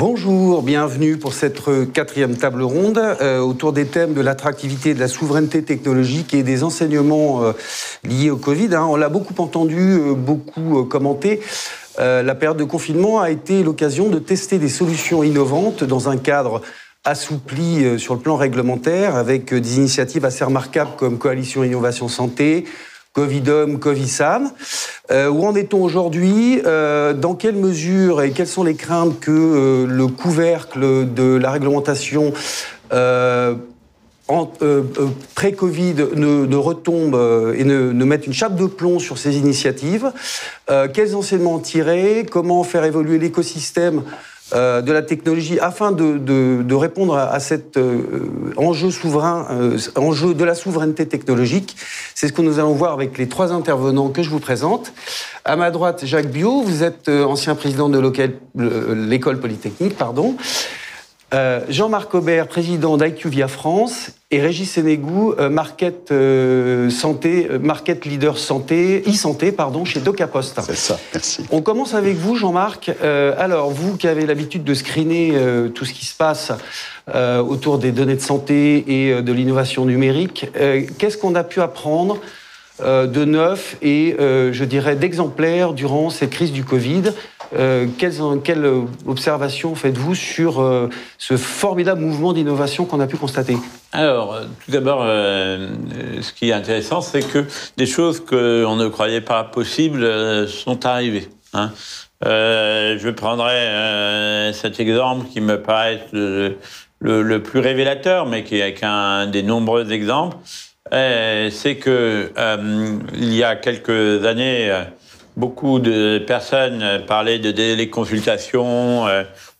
Bonjour, bienvenue pour cette quatrième table ronde autour des thèmes de l'attractivité, de la souveraineté technologique et des enseignements liés au Covid. On l'a beaucoup entendu, beaucoup commenté. La période de confinement a été l'occasion de tester des solutions innovantes dans un cadre assoupli sur le plan réglementaire avec des initiatives assez remarquables comme Coalition Innovation Santé, Covidom, Covisam. Où en est-on aujourd'hui ? Dans quelle mesure et quelles sont les craintes que le couvercle de la réglementation pré-Covid ne retombe et ne mette une chape de plomb sur ces initiatives ? Quels enseignements en tirer ? Comment faire évoluer l'écosystème de la technologie afin de répondre à cet enjeu souverain, enjeu de la souveraineté technologique. C'est ce que nous allons voir avec les trois intervenants que je vous présente. À ma droite, Jacques Biot, vous êtes ancien président de l'école polytechnique, Jean-Marc Aubert, président d'IQVIA France, et Régis Sénégou, market leader santé, e-santé, chez DocaPost. C'est ça, merci. On commence avec vous, Jean-Marc. Alors, vous qui avez l'habitude de screener tout ce qui se passe autour des données de santé et de l'innovation numérique, qu'est-ce qu'on a pu apprendre de neuf et, je dirais, d'exemplaire durant cette crise du Covid ? Quelle observation faites-vous sur ce formidable mouvement d'innovation qu'on a pu constater ? Alors, tout d'abord, ce qui est intéressant, c'est que des choses qu'on ne croyait pas possibles sont arrivées. Je prendrai cet exemple qui me paraît le plus révélateur, mais qui est qu'un des nombreux exemples. C'est que il y a quelques années, beaucoup de personnes parlaient de téléconsultation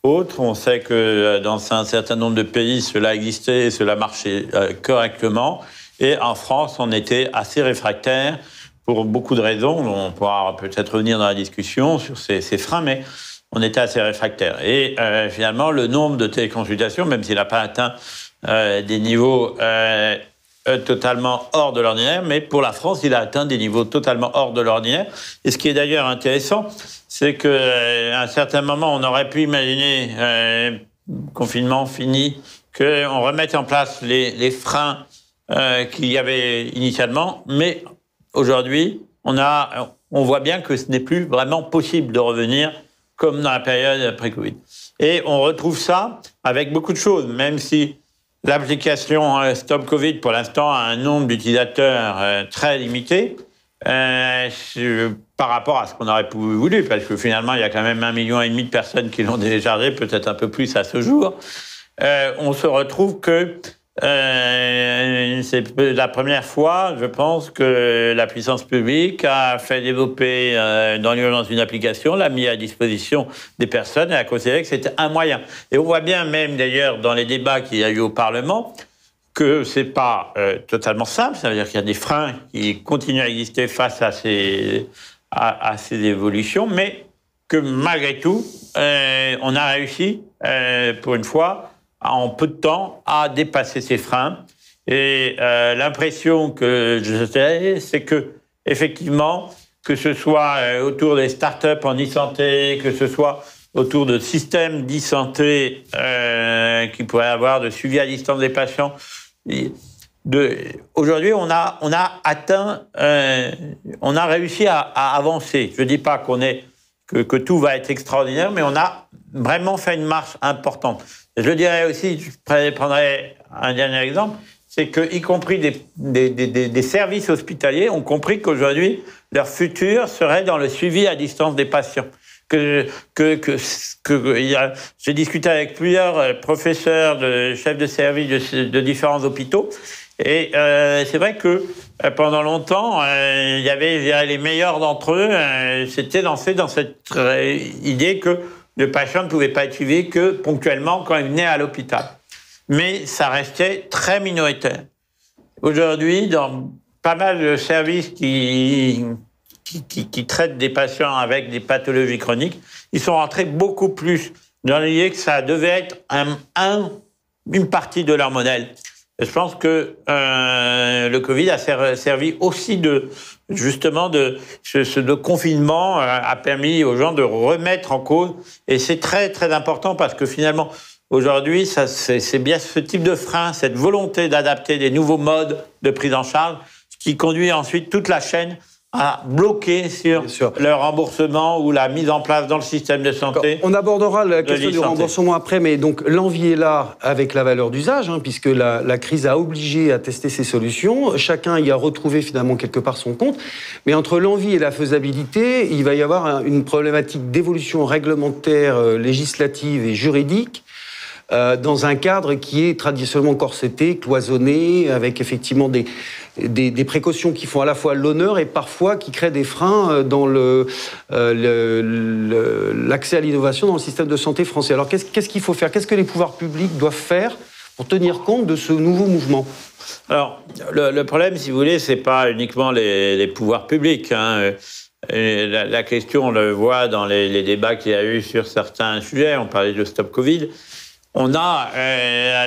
autres. On sait que dans un certain nombre de pays, cela existait et cela marchait correctement. Et en France, on était assez réfractaires pour beaucoup de raisons. On pourra peut-être revenir dans la discussion sur ces freins, mais on était assez réfractaires. Et finalement, le nombre de téléconsultations, même s'il n'a pas atteint des niveaux totalement hors de l'ordinaire, mais pour la France, il a atteint des niveaux totalement hors de l'ordinaire. Et ce qui est d'ailleurs intéressant, c'est qu'à un certain moment, on aurait pu imaginer, confinement fini, qu'on remette en place les freins qu'il y avait initialement, mais aujourd'hui, on voit bien que ce n'est plus vraiment possible de revenir comme dans la période après-Covid. Et on retrouve ça avec beaucoup de choses, même si l'application Stop Covid, pour l'instant, a un nombre d'utilisateurs très limité par rapport à ce qu'on aurait voulu, parce que finalement, il y a quand même 1,5 million de personnes qui l'ont téléchargé, peut-être un peu plus à ce jour. On se retrouve que c'est la première fois, je pense, que la puissance publique a fait développer dans l'urgence une application, l'a mis à disposition des personnes et a considéré que c'était un moyen. Et on voit bien même d'ailleurs dans les débats qu'il y a eu au Parlement que c'est pas totalement simple, ça veut dire qu'il y a des freins qui continuent à exister face à ces évolutions, mais que malgré tout, on a réussi, pour une fois, en peu de temps, à dépasser ces freins. Et l'impression que j'ai, c'est que, effectivement, que ce soit autour des startups en e-santé, que ce soit autour de systèmes d'e-santé qui pourraient avoir de suivi à distance des patients, aujourd'hui, on a atteint, on a réussi à avancer. Je ne dis pas que tout va être extraordinaire, mais on a vraiment fait une marche importante. Et je dirais aussi, je prendrai un dernier exemple, c'est que, y compris des services hospitaliers, ont compris qu'aujourd'hui, leur futur serait dans le suivi à distance des patients. J'ai discuté avec plusieurs professeurs, chefs de service de différents hôpitaux, et c'est vrai que pendant longtemps, il y avait, je dirais, les meilleurs d'entre eux s'étaient lancés dans cette idée que le patient ne pouvait pas être suivi que ponctuellement quand il venait à l'hôpital. Mais ça restait très minoritaire. Aujourd'hui, dans pas mal de services qui traitent des patients avec des pathologies chroniques, ils sont rentrés beaucoup plus dans l'idée que ça devait être une partie de leur modèle. Je pense que le Covid a servi aussi de confinement a permis aux gens de remettre en cause. Et c'est très, très important parce que finalement, aujourd'hui, c'est bien ce type de frein, cette volonté d'adapter des nouveaux modes de prise en charge qui conduit ensuite toute la chaîne à bloquer sur le remboursement ou la mise en place dans le système de santé. On abordera la question du remboursement après, mais donc l'envie est là avec la valeur d'usage, puisque la crise a obligé à tester ces solutions. Chacun y a retrouvé finalement quelque part son compte. Mais entre l'envie et la faisabilité, il va y avoir une problématique d'évolution réglementaire, législative et juridique, dans un cadre qui est traditionnellement corseté, cloisonné, avec effectivement des précautions qui font à la fois l'honneur et parfois qui créent des freins dans l'accès à l'innovation dans le système de santé français. Alors qu'est-ce qu'il faut faire? Qu'est-ce que les pouvoirs publics doivent faire pour tenir compte de ce nouveau mouvement? Alors, le problème, si vous voulez, c'est pas uniquement les pouvoirs publics. La question, on le voit dans les débats qu'il y a eu sur certains sujets. On parlait de Stop Covid. On a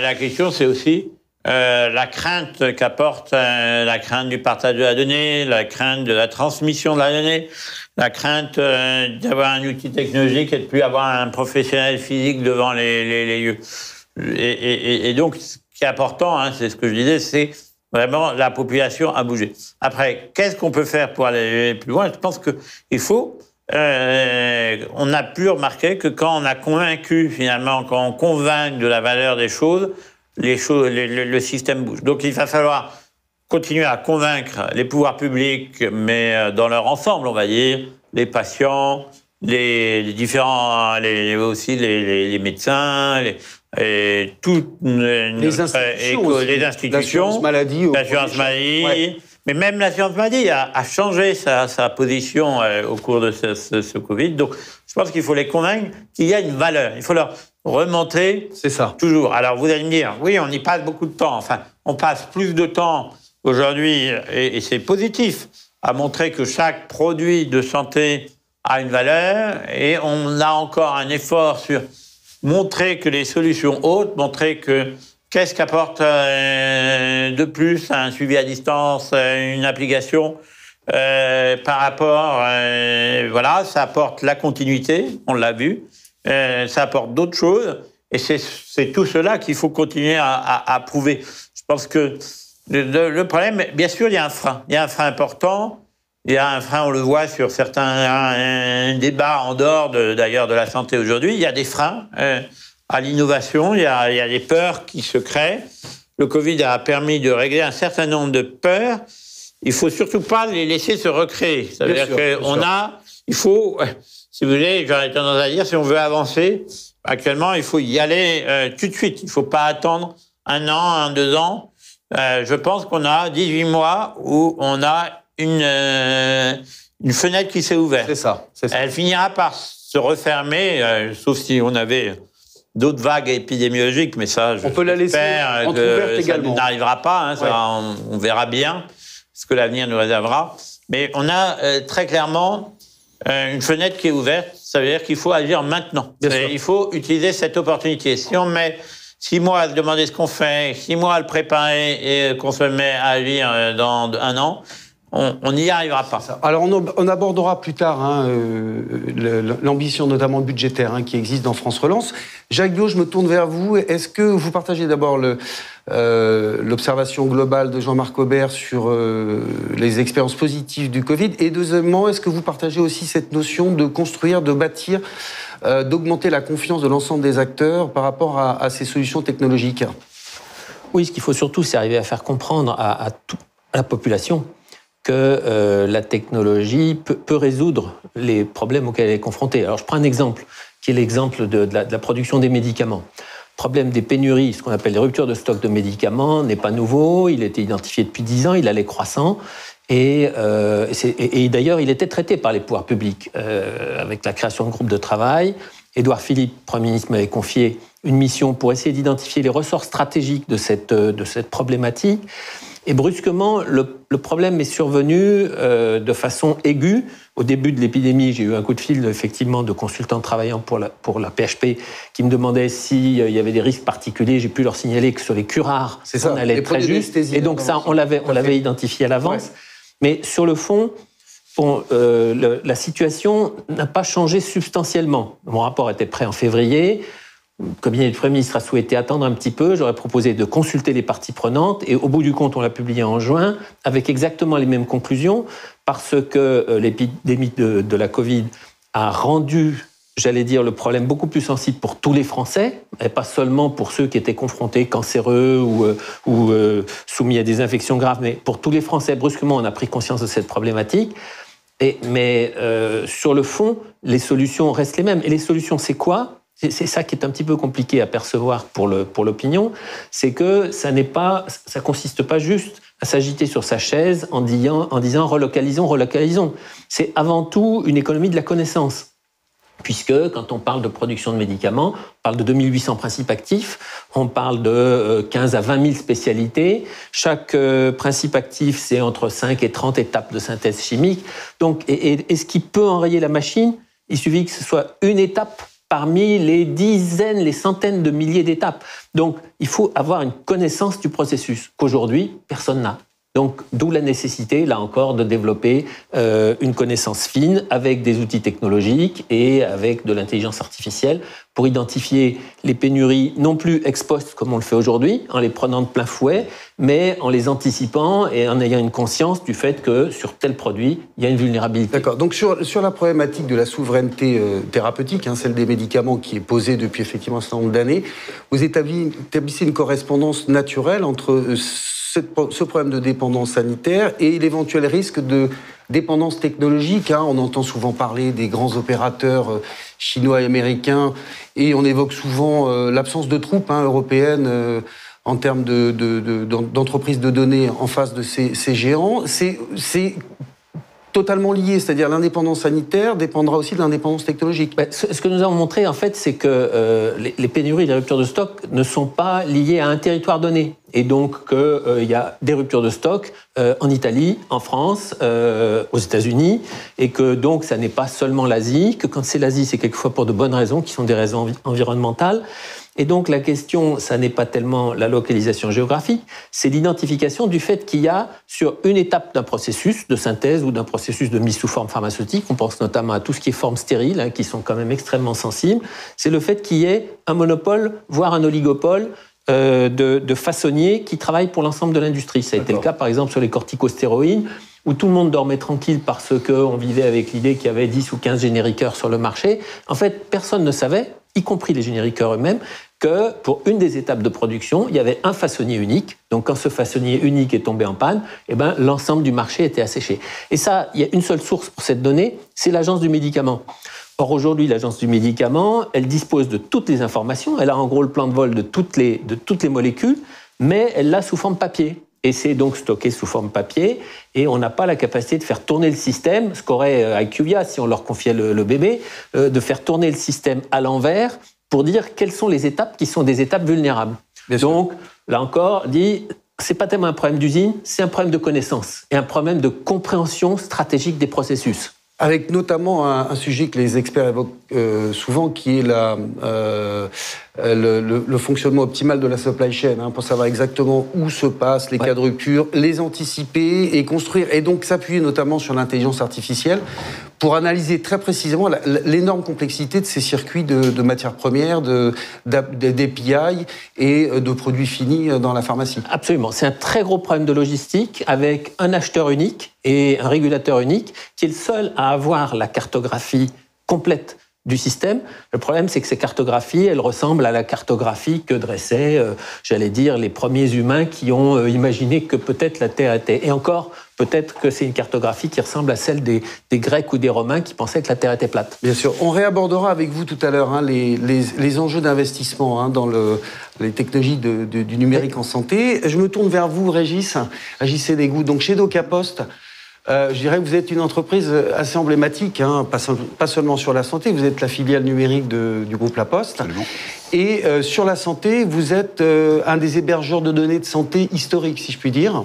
la question, c'est aussi la crainte qu'apporte la crainte du partage de la donnée, la crainte de la transmission de la donnée, la crainte d'avoir un outil technologique et de plus avoir un professionnel physique devant les lieux. Et donc, ce qui est important, c'est ce que je disais, c'est vraiment la population à bouger. Après, qu'est-ce qu'on peut faire pour aller plus loin? Je pense qu'il faut... on a pu remarquer que quand on a convaincu, finalement, quand on convainc de la valeur des choses, le système bouge. Donc il va falloir continuer à convaincre les pouvoirs publics, mais dans leur ensemble, on va dire, les patients, les différents, aussi les médecins, toutes les institutions, l'assurance maladie, ouais. Mais même l'assurance maladie a changé sa position au cours de ce Covid. Donc, je pense qu'il faut les convaincre qu'il y a une valeur. Il faut leur remonter. C'est ça. Toujours. Alors, vous allez me dire, oui, on y passe beaucoup de temps. Enfin, on passe plus de temps aujourd'hui, et c'est positif, à montrer que chaque produit de santé a une valeur. Et on a encore un effort sur montrer que les solutions hautes, montrer que qu'est-ce qu'apporte de plus un suivi à distance, une application par rapport... voilà, ça apporte la continuité, on l'a vu. Ça apporte d'autres choses. Et c'est tout cela qu'il faut continuer à prouver. Je pense que le problème, bien sûr, il y a un frein. Il y a un frein important. Il y a un frein, on le voit sur certains débats en dehors d'ailleurs de la santé aujourd'hui. Il y a des freins. À l'innovation, il y a des peurs qui se créent. Le Covid a permis de régler un certain nombre de peurs. Il faut surtout pas les laisser se recréer. Ça veut dire il faut, si vous voulez, j'aurais tendance à dire, si on veut avancer, actuellement, il faut y aller tout de suite. Il faut pas attendre 1 an, 2 ans. Je pense qu'on a 18 mois où on a une fenêtre qui s'est ouverte. C'est ça. Elle finira par se refermer, sauf si on avait d'autres vagues épidémiologiques, mais ça, on peut la laisser entrouverte également. Ça n'arrivera pas, on verra bien ce que l'avenir nous réservera. Mais on a très clairement une fenêtre qui est ouverte, ça veut dire qu'il faut agir maintenant. Il faut utiliser cette opportunité. Si on met 6 mois à se demander ce qu'on fait, 6 mois à le préparer et qu'on se met à agir dans 1 an, on n'y arrivera pas. Alors, on abordera plus tard l'ambition, notamment budgétaire, qui existe dans France Relance. Jacques Biot, je me tourne vers vous. Est-ce que vous partagez d'abord l'observation globale de Jean-Marc Aubert sur les expériences positives du Covid? Et deuxièmement, est-ce que vous partagez aussi cette notion de construire, de bâtir, d'augmenter la confiance de l'ensemble des acteurs par rapport à ces solutions technologiques? Oui, ce qu'il faut surtout, c'est arriver à faire comprendre à la population que la technologie peut résoudre les problèmes auxquels elle est confrontée. Alors, je prends un exemple, qui est l'exemple de la production des médicaments. Le problème des pénuries, ce qu'on appelle les ruptures de stock de médicaments, n'est pas nouveau. Il a été identifié depuis 10 ans, il allait croissant. Et d'ailleurs, il était traité par les pouvoirs publics avec la création de groupes de travail. Édouard Philippe, Premier ministre, m'avait confié une mission pour essayer d'identifier les ressorts stratégiques de cette problématique. Et brusquement, le problème est survenu de façon aiguë. Au début de l'épidémie, j'ai eu un coup de fil effectivement de consultants travaillant pour la PHP qui me demandaient s'il y avait des risques particuliers. J'ai pu leur signaler que sur les curares, on allait être très juste. Et donc ça, on l'avait identifié à l'avance. Ouais. Mais sur le fond, la situation n'a pas changé substantiellement. Mon rapport était prêt en février. Le cabinet du Premier ministre a souhaité attendre un petit peu. J'aurais proposé de consulter les parties prenantes. Et au bout du compte, on l'a publié en juin avec exactement les mêmes conclusions parce que l'épidémie de la Covid a rendu, j'allais dire, le problème beaucoup plus sensible pour tous les Français, et pas seulement pour ceux qui étaient confrontés, cancéreux ou soumis à des infections graves, mais pour tous les Français. Brusquement, on a pris conscience de cette problématique. Mais sur le fond, les solutions restent les mêmes. Et les solutions, c'est quoi ? C'est ça qui est un petit peu compliqué à percevoir pour l'opinion, c'est que ça consiste pas juste à s'agiter sur sa chaise en disant relocalisons. C'est avant tout une économie de la connaissance. Puisque quand on parle de production de médicaments, on parle de 2800 principes actifs, on parle de 15 à 20 000 spécialités. Chaque principe actif, c'est entre 5 et 30 étapes de synthèse chimique. Donc, et ce qui peut enrayer la machine, il suffit que ce soit une étape parmi les dizaines, les centaines de milliers d'étapes. Donc, il faut avoir une connaissance du processus qu'aujourd'hui, personne n'a. Donc, d'où la nécessité, là encore, de développer une connaissance fine avec des outils technologiques et avec de l'intelligence artificielle pour identifier les pénuries, non plus ex post comme on le fait aujourd'hui, en les prenant de plein fouet, mais en les anticipant et en ayant une conscience du fait que sur tel produit, il y a une vulnérabilité. D'accord. Donc, sur la problématique de la souveraineté thérapeutique, celle des médicaments qui est posée depuis effectivement un certain nombre d'années, vous établissez une correspondance naturelle entre ce problème de dépendance sanitaire et l'éventuel risque de dépendance technologique. On entend souvent parler des grands opérateurs chinois et américains et on évoque souvent l'absence de troupes européennes en termes d'entreprises de données en face de ces géants. C'est totalement lié, c'est-à-dire l'indépendance sanitaire dépendra aussi de l'indépendance technologique. Ce que nous avons montré, en fait, c'est que les pénuries et les ruptures de stock ne sont pas liées à un territoire donné. Et donc qu'il y a des ruptures de stock en Italie, en France, aux États-Unis, et que donc ça n'est pas seulement l'Asie, que quand c'est l'Asie, c'est quelquefois pour de bonnes raisons, qui sont des raisons environnementales. Et donc la question, ça n'est pas tellement la localisation géographique, c'est l'identification du fait qu'il y a sur une étape d'un processus de synthèse ou d'un processus de mise sous forme pharmaceutique, on pense notamment à tout ce qui est formes stériles, qui sont quand même extrêmement sensibles, c'est le fait qu'il y ait un monopole, voire un oligopole de façonniers qui travaillent pour l'ensemble de l'industrie. Ça a été le cas par exemple sur les corticostéroïdes, où tout le monde dormait tranquille parce qu'on vivait avec l'idée qu'il y avait 10 ou 15 génériqueurs sur le marché. En fait, personne ne savait, y compris les génériqueurs eux-mêmes, que pour une des étapes de production, il y avait un façonnier unique. Donc quand ce façonnier unique est tombé en panne, l'ensemble du marché était asséché. Et ça, il y a une seule source pour cette donnée, c'est l'Agence du médicament. Or aujourd'hui, l'Agence du médicament, elle dispose de toutes les informations, elle a en gros le plan de vol de toutes les molécules, mais elle l'a sous forme papier. Et c'est donc stocké sous forme papier, et on n'a pas la capacité de faire tourner le système, ce qu'aurait IQVIA si on leur confiait le bébé, de faire tourner le système à l'envers pour dire quelles sont les étapes qui sont des étapes vulnérables. Donc, là encore, c'est pas tellement un problème d'usine, c'est un problème de connaissance et un problème de compréhension stratégique des processus. Avec notamment un sujet que les experts évoquent souvent, qui est le fonctionnement optimal de la supply chain, pour savoir exactement où se passent les cas de rupture, les anticiper et construire, et donc s'appuyer notamment sur l'intelligence artificielle pour analyser très précisément l'énorme complexité de ces circuits de matières premières, d'API et de produits finis dans la pharmacie. Absolument. C'est un très gros problème de logistique avec un acheteur unique et un régulateur unique qui est le seul à avoir la cartographie complète du système. Le problème, c'est que ces cartographies, elles ressemblent à la cartographie que dressaient, les premiers humains qui ont imaginé que peut-être la Terre était... Et encore, peut-être que c'est une cartographie qui ressemble à celle des Grecs ou des Romains qui pensaient que la Terre était plate. Bien sûr. On réabordera avec vous tout à l'heure les enjeux d'investissement dans les technologies du numérique en santé. Je me tourne vers vous, Régis Sédégou. Donc, chez DocaPost, Je dirais que vous êtes une entreprise assez emblématique, hein, pas seulement sur la santé, vous êtes la filiale numérique du groupe La Poste. Absolument. Et sur la santé, vous êtes un des hébergeurs de données de santé historiques, si je puis dire,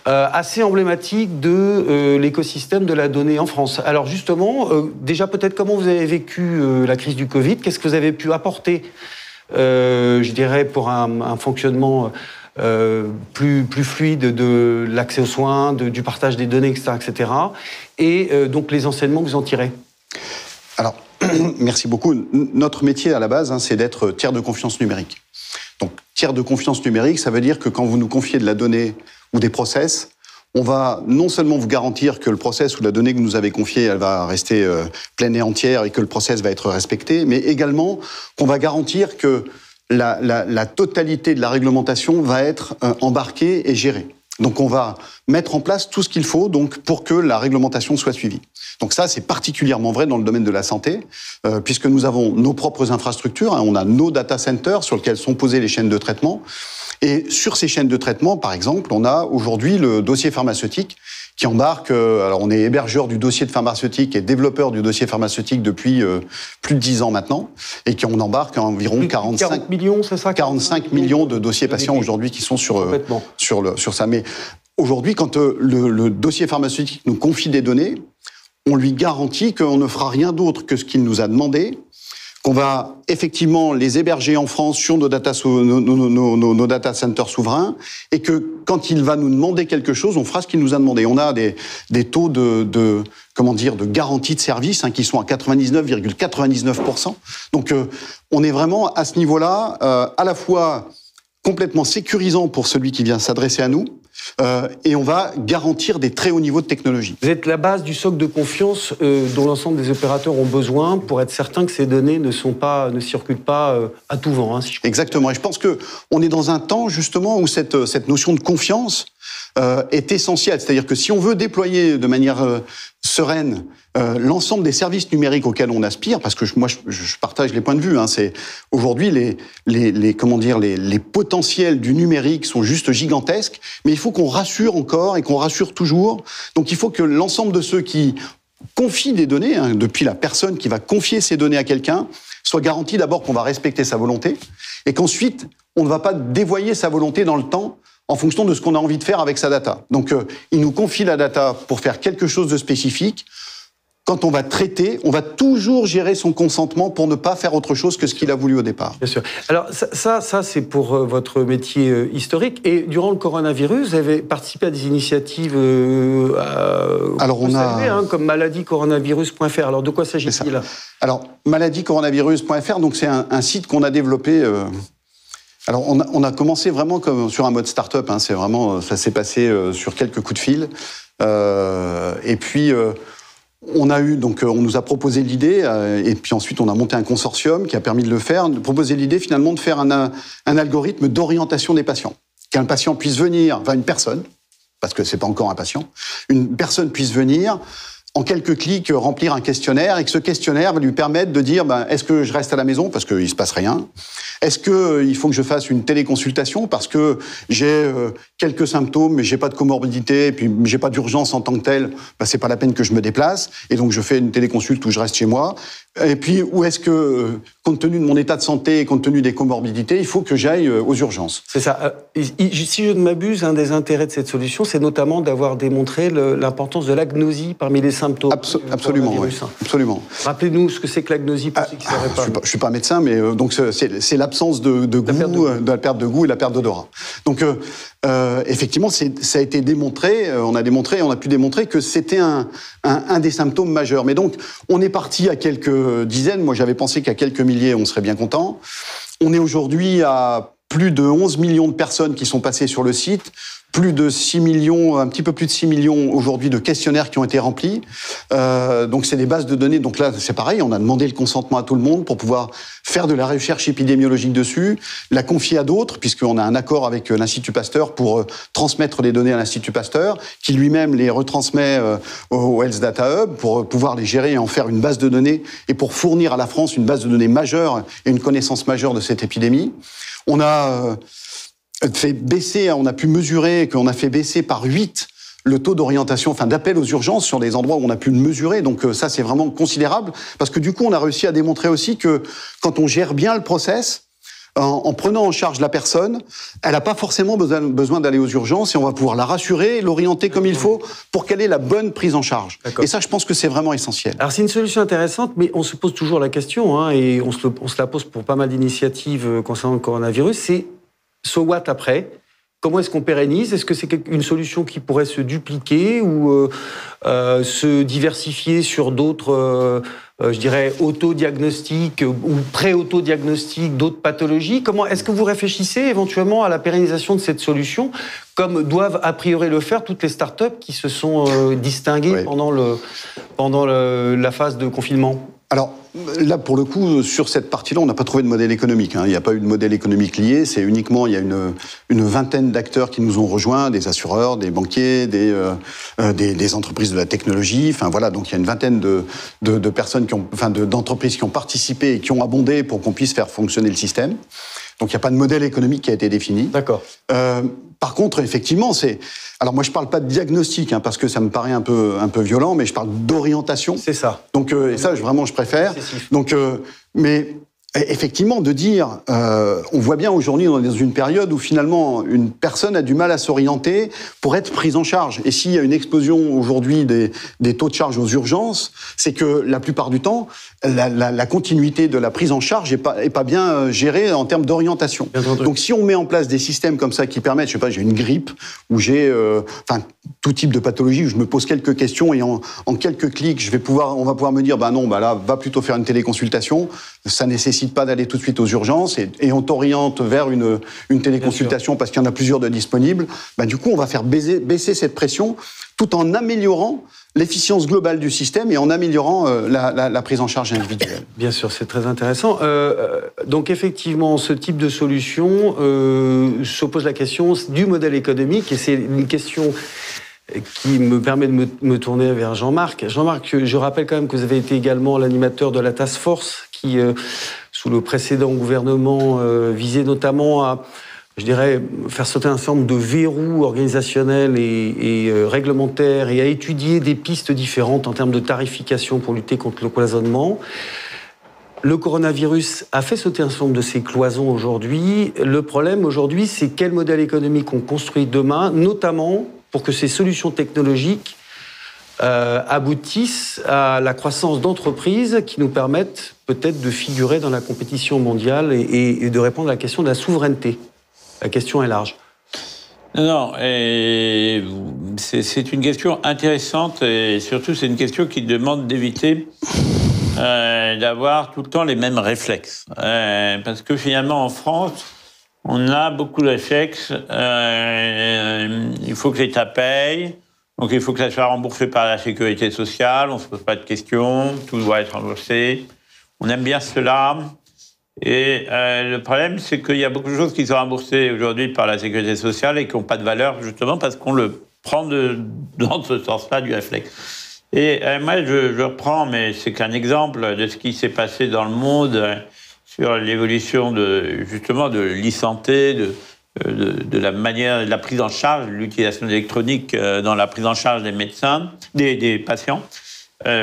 assez emblématique de l'écosystème de la donnée en France. Alors justement, déjà peut-être comment vous avez vécu la crise du Covid, qu'est-ce que vous avez pu apporter, je dirais, pour un fonctionnement plus fluide de l'accès aux soins, du partage des données, etc., etc. Et donc les enseignements que vous en tirez. Alors, merci beaucoup. Notre métier à la base, c'est d'être tiers de confiance numérique. Donc, tiers de confiance numérique, ça veut dire que quand vous nous confiez de la donnée ou des process, on va non seulement vous garantir que le process ou la donnée que vous nous avez confiée, elle va rester pleine et entière et que le process va être respecté, mais également qu'on va garantir que la totalité de la réglementation va être embarquée et gérée. Donc on va mettre en place tout ce qu'il faut donc, pour que la réglementation soit suivie. Donc ça, c'est particulièrement vrai dans le domaine de la santé, puisque nous avons nos propres infrastructures, on a nos data centers sur lesquels sont posées les chaînes de traitement. Et sur ces chaînes de traitement, par exemple, on a aujourd'hui le dossier pharmaceutique qui embarque, alors on est hébergeur du dossier de pharmaceutique et développeur du dossier pharmaceutique depuis plus de 10 ans maintenant, et qu'on embarque environ 40 millions, c'est ça 45 millions de dossiers patients aujourd'hui qui sont sur ça. Mais aujourd'hui, quand le dossier pharmaceutique nous confie des données, on lui garantit qu'on ne fera rien d'autre que ce qu'il nous a demandé, qu'on va effectivement les héberger en France sur nos data centers souverains, et que quand il va nous demander quelque chose, on fera ce qu'il nous a demandé. On a des taux de garantie de service qui sont à 99,99%. Donc on est vraiment à ce niveau-là, à la fois complètement sécurisant pour celui qui vient s'adresser à nous, et on va garantir des très hauts niveaux de technologie. Vous êtes la base du socle de confiance dont l'ensemble des opérateurs ont besoin pour être certains que ces données ne circulent pas à tout vent. Si je peux. Exactement. Et je pense qu'on est dans un temps justement où cette notion de confiance est essentielle. C'est-à-dire que si on veut déployer de manière sereine l'ensemble des services numériques auxquels on aspire, parce que moi je partage les points de vue, c'est aujourd'hui les potentiels du numérique sont juste gigantesques, mais il faut qu'on rassure encore et qu'on rassure toujours. Donc il faut que l'ensemble de ceux qui confient des données, depuis la personne qui va confier ces données à quelqu'un, soit garanti d'abord qu'on va respecter sa volonté, et qu'ensuite on ne va pas dévoyer sa volonté dans le temps en fonction de ce qu'on a envie de faire avec sa data. Donc il nous confie la data pour faire quelque chose de spécifique. Quand on va traiter, on va toujours gérer son consentement pour ne pas faire autre chose que ce qu'il a voulu au départ. Bien sûr. Alors ça c'est pour votre métier historique. Et durant le coronavirus, vous avez participé à des initiatives comme maladie-coronavirus.fr. Alors de quoi s'agit-il là ? Alors maladie-coronavirus.fr, donc c'est un site qu'on a développé. Alors on a commencé vraiment comme sur un mode start-up. C'est vraiment, ça s'est passé sur quelques coups de fil. Et puis on nous a proposé l'idée, et puis ensuite on a monté un consortium qui a permis de le faire, de proposer l'idée finalement de faire un algorithme d'orientation des patients. Qu'un patient puisse venir, une personne, parce que c'est pas encore un patient, une personne puisse venir en quelques clics remplir un questionnaire, et que ce questionnaire va lui permettre de dire est-ce que je reste à la maison parce qu'il se passe rien ? Est-ce qu'il faut que je fasse une téléconsultation parce que j'ai quelques symptômes, mais j'ai pas de comorbidité, et puis j'ai pas d'urgence en tant que telle, c'est pas la peine que je me déplace, et donc je fais une téléconsulte où je reste chez moi. Et puis, ou est-ce que, compte tenu de mon état de santé et compte tenu des comorbidités, il faut que j'aille aux urgences ? C'est ça. Si je ne m'abuse, un des intérêts de cette solution, c'est notamment d'avoir démontré l'importance de l'agnosie parmi les symptômes. Absolument, oui. Absolument. Rappelez-nous ce que c'est que l'agnosie pour ceux qui ne sauraient pas. Je suis pas médecin, mais donc c'est l'absence de goût, de la perte de goût et la perte d'odorat. Donc effectivement, ça a été démontré. On a pu démontrer que c'était un des symptômes majeurs. Mais donc, on est parti à quelques dizaines. Moi, j'avais pensé qu'à quelques milliers, on serait bien content. On est aujourd'hui à plus de 11 millions de personnes qui sont passées sur le site, plus de 6 millions, un petit peu plus de 6 millions aujourd'hui de questionnaires qui ont été remplis. Donc c'est des bases de données. Donc là, c'est pareil, on a demandé le consentement à tout le monde pour pouvoir faire de la recherche épidémiologique dessus, la confier à d'autres, puisqu'on a un accord avec l'Institut Pasteur pour transmettre les données à l'Institut Pasteur, qui lui-même les retransmet au Health Data Hub pour pouvoir les gérer et en faire une base de données, et pour fournir à la France une base de données majeure et une connaissance majeure de cette épidémie. On a pu mesurer qu'on a fait baisser par 8 le taux d'orientation, enfin d'appel aux urgences sur des endroits où on a pu le mesurer. Donc ça, c'est vraiment considérable, parce que du coup, on a réussi à démontrer aussi que quand on gère bien le process, en prenant en charge la personne, elle n'a pas forcément besoin d'aller aux urgences et on va pouvoir la rassurer, l'orienter comme il faut pour qu'elle ait la bonne prise en charge. Et ça, je pense que c'est vraiment essentiel. Alors, c'est une solution intéressante, mais on se pose toujours la question, et on se la pose pour pas mal d'initiatives concernant le coronavirus, c'est so what après ? Comment est-ce qu'on pérennise ? Est-ce que c'est une solution qui pourrait se dupliquer ou se diversifier sur d'autres, je dirais, autodiagnostics ou pré-autodiagnostics d'autres pathologies ? Comment est-ce que vous réfléchissez éventuellement à la pérennisation de cette solution, comme doivent a priori le faire toutes les startups qui se sont distinguées pendant la phase de confinement ? Alors là, pour le coup, sur cette partie-là, on n'a pas trouvé de modèle économique. Il n'y a pas eu de modèle économique lié. C'est uniquement, il y a une vingtaine d'acteurs qui nous ont rejoints, des assureurs, des banquiers, des entreprises de la technologie. Enfin voilà, donc il y a une vingtaine de personnes d'entreprises qui ont participé et qui ont abondé pour qu'on puisse faire fonctionner le système. Donc il n'y a pas de modèle économique qui a été défini. D'accord. Par contre, effectivement, alors moi je parle pas de diagnostic parce que ça me paraît un peu violent, mais je parle d'orientation. C'est ça. Donc et ça vraiment je préfère. Donc mais effectivement de dire, on voit bien aujourd'hui on est dans une période où finalement une personne a du mal à s'orienter pour être prise en charge. Et s'il y a une explosion aujourd'hui des taux de charge aux urgences, c'est que la plupart du temps la continuité de la prise en charge est pas bien gérée en termes d'orientation. Donc si on met en place des systèmes comme ça qui permettent, je sais pas, j'ai une grippe ou j'ai tout type de pathologie où je me pose quelques questions et en quelques clics on va pouvoir me dire là va plutôt faire une téléconsultation, ça nécessite pas d'aller tout de suite aux urgences et on t'oriente vers une téléconsultation parce qu'il y en a plusieurs de disponibles. Du coup on va faire baisser cette pression tout en améliorant l'efficience globale du système et en améliorant la prise en charge individuelle. Bien sûr, c'est très intéressant. Donc effectivement, ce type de solution s'oppose la question du modèle économique, et c'est une question qui me permet de me tourner vers Jean-Marc. Jean-Marc, je rappelle quand même que vous avez été également l'animateur de la task force qui, sous le précédent gouvernement, visait notamment à, je dirais, faire sauter un certain nombre de verrous organisationnels et réglementaires et à étudier des pistes différentes en termes de tarification pour lutter contre le cloisonnement. Le coronavirus a fait sauter un certain nombre de ces cloisons aujourd'hui. Le problème aujourd'hui, c'est quel modèle économique on construit demain, notamment pour que ces solutions technologiques aboutissent à la croissance d'entreprises qui nous permettent peut-être de figurer dans la compétition mondiale et de répondre à la question de la souveraineté. La question est large. Non, c'est une question intéressante et surtout c'est une question qui demande d'éviter d'avoir tout le temps les mêmes réflexes. Parce que finalement en France, on a beaucoup de réflexes. Il faut que l'État paye, donc il faut que ça soit remboursé par la sécurité sociale, on ne se pose pas de questions, tout doit être remboursé. On aime bien cela. Et le problème, c'est qu'il y a beaucoup de choses qui sont remboursées aujourd'hui par la sécurité sociale et qui n'ont pas de valeur, justement parce qu'on le prend dans ce sens-là du réflexe. Et moi, je reprends, mais c'est qu'un exemple de ce qui s'est passé dans le monde sur l'évolution justement de l'e-santé, de la manière, de la prise en charge, de l'utilisation électronique dans la prise en charge des médecins, des patients,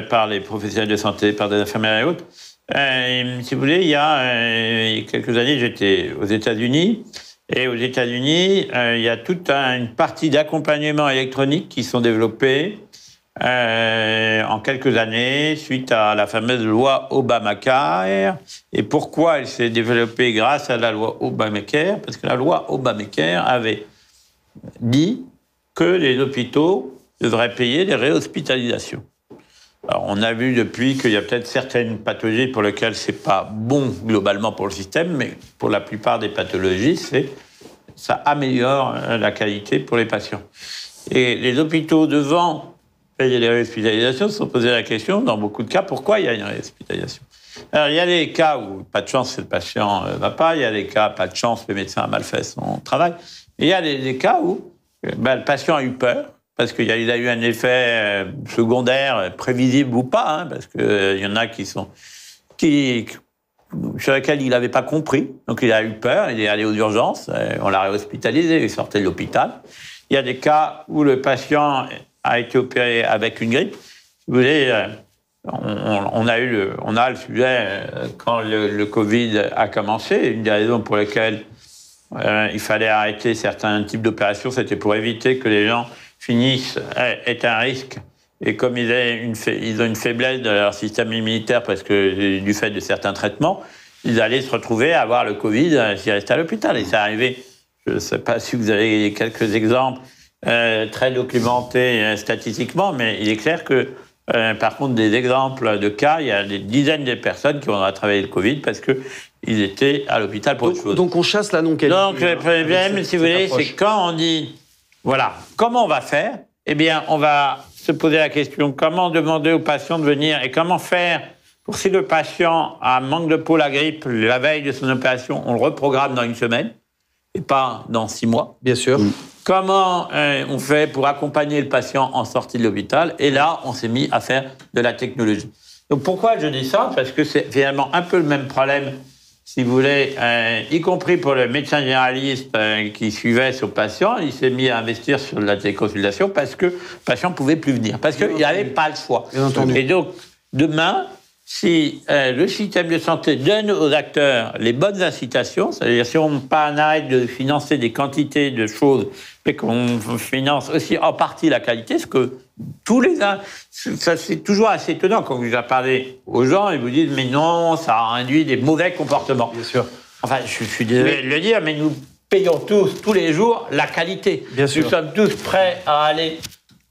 par les professionnels de santé, par des infirmières et autres. Si vous voulez, il y a quelques années, j'étais aux États-Unis. Et aux États-Unis, il y a toute une partie d'accompagnement électronique qui sont développées en quelques années suite à la fameuse loi Obamacare. Et pourquoi elle s'est développée grâce à la loi Obamacare ? Parce que la loi Obamacare avait dit que les hôpitaux devraient payer les réhospitalisations. Alors, on a vu depuis qu'il y a peut-être certaines pathologies pour lesquelles c'est pas bon globalement pour le système, mais pour la plupart des pathologies, ça améliore la qualité pour les patients. Et les hôpitaux, devant payer les réhospitalisations, se sont posé la question, dans beaucoup de cas, pourquoi il y a une réhospitalisation ? Alors, il y a les cas où, pas de chance, le patient va pas, il y a les cas, pas de chance, le médecin a mal fait son travail, et il y a les cas où le patient a eu peur, parce qu'il a eu un effet secondaire, prévisible ou pas, parce qu'il y en a sur lesquels il n'avait pas compris. Donc il a eu peur, il est allé aux urgences, on l'a réhospitalisé, il sortait de l'hôpital. il y a des cas où le patient a été opéré avec une grippe. Si vous voulez, on a le sujet quand le Covid a commencé. Une des raisons pour lesquelles il fallait arrêter certains types d'opérations, c'était pour éviter que les gens finissent, aient un risque. Et comme ils ont une faiblesse de leur système immunitaire parce que du fait de certains traitements, ils allaient se retrouver à avoir le Covid s'ils restaient à l'hôpital. Et ça arrivait, je ne sais pas si vous avez quelques exemples très documentés statistiquement, mais il est clair que, par contre, des exemples de cas, il y a des dizaines de personnes qui ont attrapé le Covid parce qu'ils étaient à l'hôpital pour autre chose. Donc on chasse la non-qualité. Donc le problème, si vous voulez, c'est quand on dit, voilà, comment on va faire ? Eh bien, on va se poser la question, comment demander aux patients de venir et comment faire pour si le patient a un manque de peau, la grippe, la veille de son opération, on le reprogramme dans une semaine et pas dans 6 mois. Bien sûr. Comment on fait pour accompagner le patient en sortie de l'hôpital? Et là, on s'est mis à faire de la technologie. Donc pourquoi je dis ça? Parce que c'est finalement un peu le même problème, si vous voulez, y compris pour le médecin généraliste qui suivait son patient, il s'est mis à investir sur la téléconsultation parce que le patient ne pouvait plus venir, parce qu'il n'avait pas le choix. Et donc, demain, si le système de santé donne aux acteurs les bonnes incitations, c'est-à-dire si on arrête de financer des quantités de choses, mais qu'on finance aussi en partie la qualité, ce que ça c'est toujours assez étonnant quand vous parlez aux gens, ils vous disent mais non, ça induit des mauvais comportements. Bien sûr. Enfin, je suis désolé de le dire, mais nous payons tous les jours la qualité. Bien sûr. Nous sommes tous prêts à aller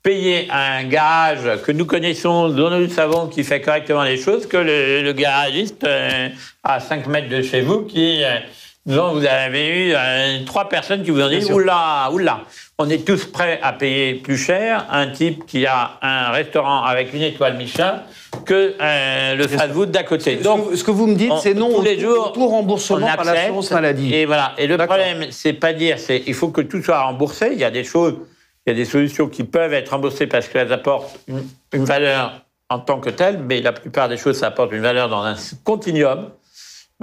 payer un garage que nous connaissons, dont nous savons qu'il fait correctement les choses, que le garagiste à 5 mètres de chez vous qui... disons, vous avez eu 3 personnes qui vous ont dit « Oula, oula ». On est tous prêts à payer plus cher un type qui a un restaurant avec une étoile Michelin que le fast-food d'à côté. Donc, ce que vous me dites, c'est non, tous les jours, tout remboursement par l'assurance maladie. Et voilà. Et le problème, c'est pas dire, il faut que tout soit remboursé. Il y a des choses, il y a des solutions qui peuvent être remboursées parce qu'elles apportent une valeur en tant que telle, mais la plupart des choses, ça apporte une valeur dans un continuum.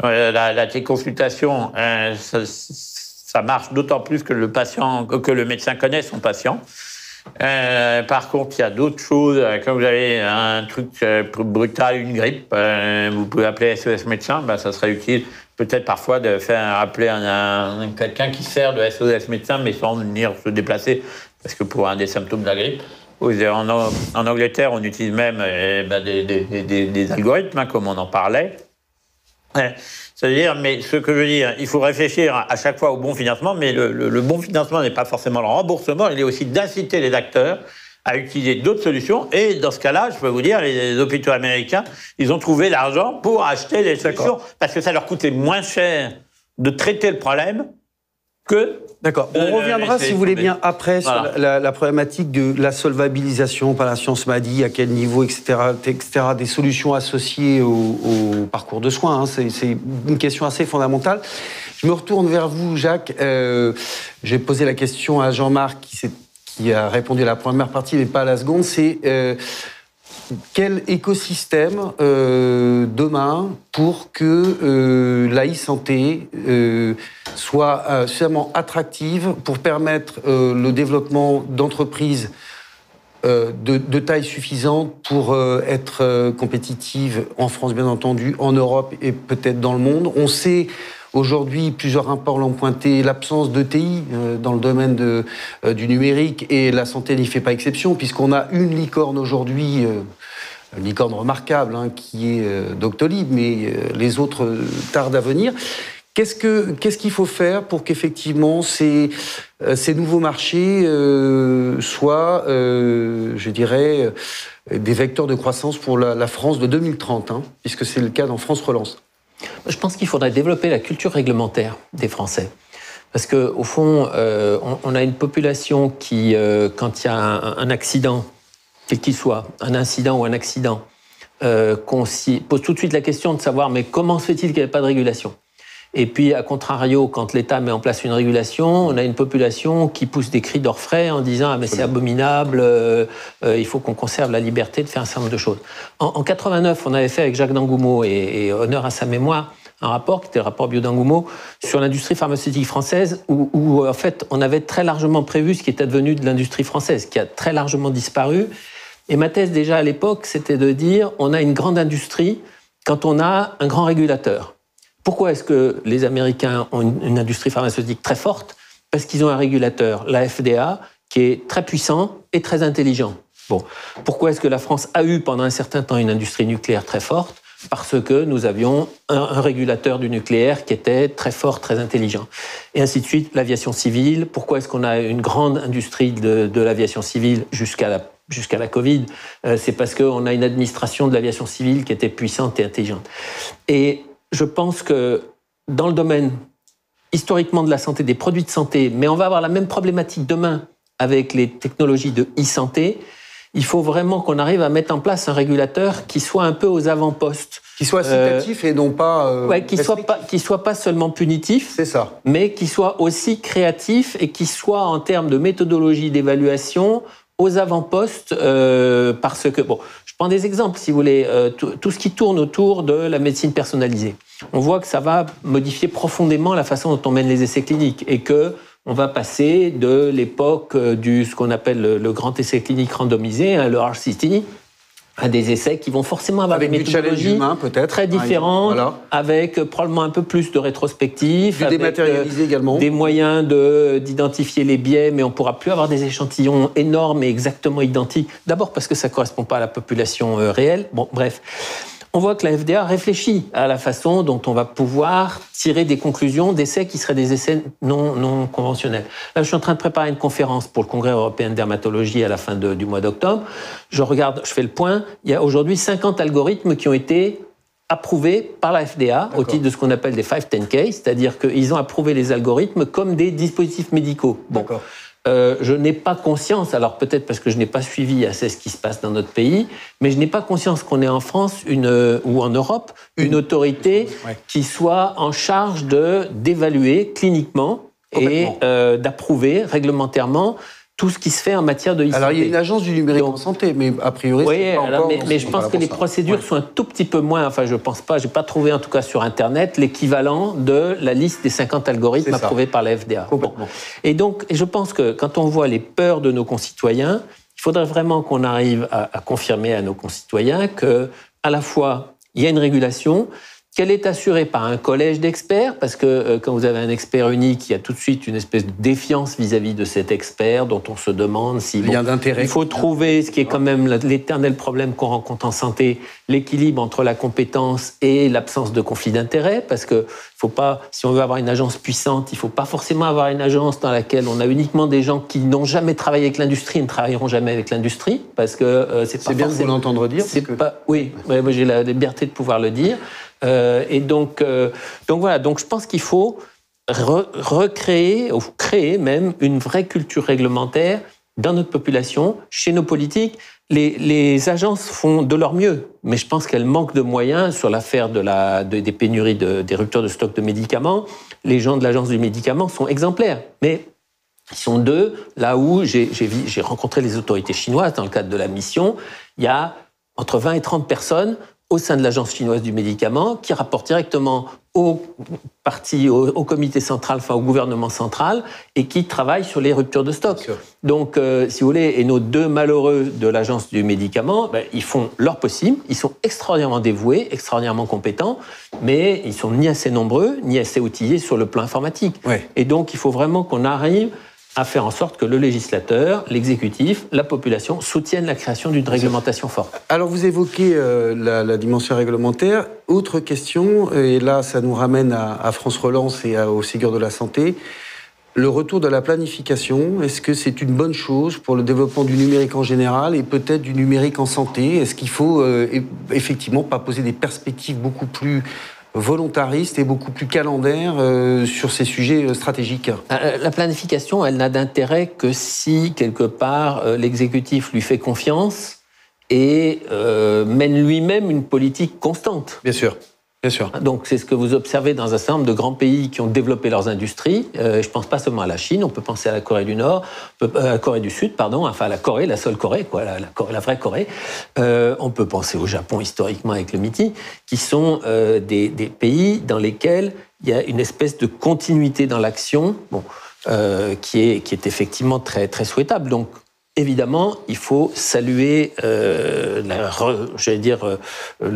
La téléconsultation, ça marche d'autant plus que le médecin connaît son patient. Par contre, il y a d'autres choses. Quand vous avez un truc brutal, une grippe, vous pouvez appeler SOS médecin. Ça serait utile peut-être parfois de faire appeler quelqu'un qui sert de SOS médecin, mais sans venir se déplacer, parce que pour un des symptômes de la grippe. En Angleterre, on utilise même des algorithmes, comme on en parlait. C'est-à-dire, mais ce que je veux dire, il faut réfléchir à chaque fois au bon financement, mais le bon financement n'est pas forcément le remboursement, il est aussi d'inciter les acteurs à utiliser d'autres solutions. Et dans ce cas-là, je peux vous dire, les hôpitaux américains, ils ont trouvé l'argent pour acheter les solutions, parce que ça leur coûtait moins cher de traiter le problème que... D'accord. On reviendra, si vous voulez bien, après sur la problématique de la solvabilisation par la science maladie, à quel niveau, etc., des solutions associées au parcours de soins. C'est une question assez fondamentale. Je me retourne vers vous, Jacques. J'ai posé la question à Jean-Marc, qui a répondu à la première partie, mais pas à la seconde. C'est quel écosystème demain pour que la e-santé soit suffisamment attractive pour permettre le développement d'entreprises de taille suffisante pour être compétitive en France, bien entendu, en Europe et peut-être dans le monde. On sait aujourd'hui, plusieurs rapports l'ont pointé, l'absence de TI dans le domaine du numérique, et la santé n'y fait pas exception, puisqu'on a une licorne aujourd'hui, une licorne remarquable, qui est Doctolib, mais les autres tardent à venir. Qu'est-ce qu'il faut faire pour qu'effectivement ces nouveaux marchés soient, je dirais, des vecteurs de croissance pour la France de 2030, puisque c'est le cas dans France Relance? Je pense qu'il faudrait développer la culture réglementaire des Français. Parce qu'au fond, on a une population qui, quand il y a un accident, quel qu'il soit, un incident ou un accident, qu'on pose tout de suite la question de savoir mais comment se fait-il qu'il n'y ait pas de régulation? Et puis, à contrario, quand l'État met en place une régulation, on a une population qui pousse des cris d'orfraie en disant « Ah, mais c'est abominable, il faut qu'on conserve la liberté de faire un certain nombre de choses ». En 89, on avait fait avec Jacques d'Angoumout, et honneur à sa mémoire, un rapport, qui était le rapport Biot-Dangumo, sur l'industrie pharmaceutique française, où en fait, on avait très largement prévu ce qui était devenu de l'industrie française, qui a très largement disparu. Et ma thèse, déjà à l'époque, c'était de dire on a une grande industrie quand on a un grand régulateur. Pourquoi est-ce que les Américains ont une industrie pharmaceutique très forte? Parce qu'ils ont un régulateur, la FDA, qui est très puissant et très intelligent. Bon. Pourquoi est-ce que la France a eu pendant un certain temps une industrie nucléaire très forte? Parce que nous avions un régulateur du nucléaire qui était très fort, très intelligent. Et ainsi de suite, l'aviation civile. Pourquoi est-ce qu'on a une grande industrie de l'aviation civile jusqu'à la Covid? C'est parce qu'on a une administration de l'aviation civile qui était puissante et intelligente. Et je pense que dans le domaine historiquement de la santé, des produits de santé, mais on va avoir la même problématique demain avec les technologies de e-santé, il faut vraiment qu'on arrive à mettre en place un régulateur qui soit un peu aux avant-postes. Qui soit incitatif et non pas... qui soit pas seulement punitif, c'est ça, mais qui soit aussi créatif et qui soit en termes de méthodologie d'évaluation aux avant-postes, parce que, bon, je prends des exemples, si vous voulez, tout ce qui tourne autour de la médecine personnalisée. On voit que ça va modifier profondément la façon dont on mène les essais cliniques et que on va passer de l'époque ce qu'on appelle le grand essai clinique randomisé, le RCT, à des essais qui vont forcément avoir avec des méthodologies humain, très différentes, voilà, avec probablement un peu plus de rétrospective, avec dématérialisé également, des moyens d'identifier les biais, mais on ne pourra plus avoir des échantillons énormes et exactement identiques. D'abord parce que ça ne correspond pas à la population réelle. Bon, bref. On voit que la FDA réfléchit à la façon dont on va pouvoir tirer des conclusions d'essais qui seraient des essais non conventionnels. Là, je suis en train de préparer une conférence pour le Congrès européen de dermatologie à la fin du mois d'octobre. Je fais le point. Il y a aujourd'hui 50 algorithmes qui ont été approuvés par la FDA au titre de ce qu'on appelle des 510K, c'est-à-dire qu'ils ont approuvé les algorithmes comme des dispositifs médicaux. Bon. Je n'ai pas conscience, alors peut-être parce que je n'ai pas suivi assez ce qui se passe dans notre pays, mais je n'ai pas conscience qu'on ait en France ou en Europe une autorité qui soit en charge d'évaluer cliniquement et d'approuver réglementairement tout ce qui se fait en matière de e-santé. Alors, il y a une agence du numérique en santé, mais a priori, c'est pas encore... Mais je pense que les procédures sont un tout petit peu moins... Enfin, je pense pas, j'ai pas trouvé, en tout cas sur Internet, l'équivalent de la liste des 50 algorithmes approuvés par la FDA. Bon. Et donc, je pense que quand on voit les peurs de nos concitoyens, il faudrait vraiment qu'on arrive à confirmer à nos concitoyens que, à la fois, il y a une régulation, qu'elle est assurée par un collège d'experts, parce que quand vous avez un expert unique, il y a tout de suite une espèce de défiance vis-à-vis de cet expert, dont on se demande si... il faut trouver, ce qui est quand même l'éternel problème qu'on rencontre en santé, l'équilibre entre la compétence et l'absence de conflit d'intérêt, parce que faut pas, si on veut avoir une agence puissante, il ne faut pas forcément avoir une agence dans laquelle on a uniquement des gens qui n'ont jamais travaillé avec l'industrie et ne travailleront jamais avec l'industrie, parce que c'est pas C'est bien de vous l'entendre dire. Oui, moi j'ai la liberté de pouvoir le dire. Et donc voilà, donc je pense qu'il faut recréer, ou créer même une vraie culture réglementaire dans notre population, chez nos politiques. Les agences font de leur mieux, mais je pense qu'elles manquent de moyens sur l'affaire des pénuries, des ruptures de stock de médicaments. Les gens de l'agence du médicament sont exemplaires, mais ils sont deux. Là où j'ai rencontré les autorités chinoises dans le cadre de la mission, il y a entre 20 et 30 personnes au sein de l'agence chinoise du médicament qui rapportent directement au comité central, enfin au gouvernement central, et qui travaillent sur les ruptures de stock. Donc, si vous voulez, et nos deux malheureux de l'agence du médicament, ils font leur possible, ils sont extraordinairement dévoués, extraordinairement compétents, mais ils sont ni assez nombreux, ni assez outillés sur le plan informatique. Ouais. Et donc, il faut vraiment qu'on arrive à faire en sorte que le législateur, l'exécutif, la population soutiennent la création d'une réglementation forte. Alors vous évoquez la dimension réglementaire. Autre question, et là ça nous ramène à France Relance et au Ségur de la Santé. Le retour de la planification, est-ce que c'est une bonne chose pour le développement du numérique en général et peut-être du numérique en santé? Est-ce qu'il faut effectivement pas poser des perspectives beaucoup plus volontariste et beaucoup plus calendaire sur ces sujets stratégiques? La planification, elle n'a d'intérêt que si, quelque part, l'exécutif lui fait confiance et mène lui-même une politique constante. Bien sûr. Bien sûr. Donc c'est ce que vous observez dans un certain nombre de grands pays qui ont développé leurs industries. Je ne pense pas seulement à la Chine, on peut penser à la Corée du Nord, à la Corée du Sud, pardon, enfin à la Corée, la seule Corée, quoi, la vraie Corée. On peut penser au Japon historiquement avec le MITI, qui sont des pays dans lesquels il y a une espèce de continuité dans l'action, qui est effectivement très, très souhaitable. Donc, évidemment, il faut saluer le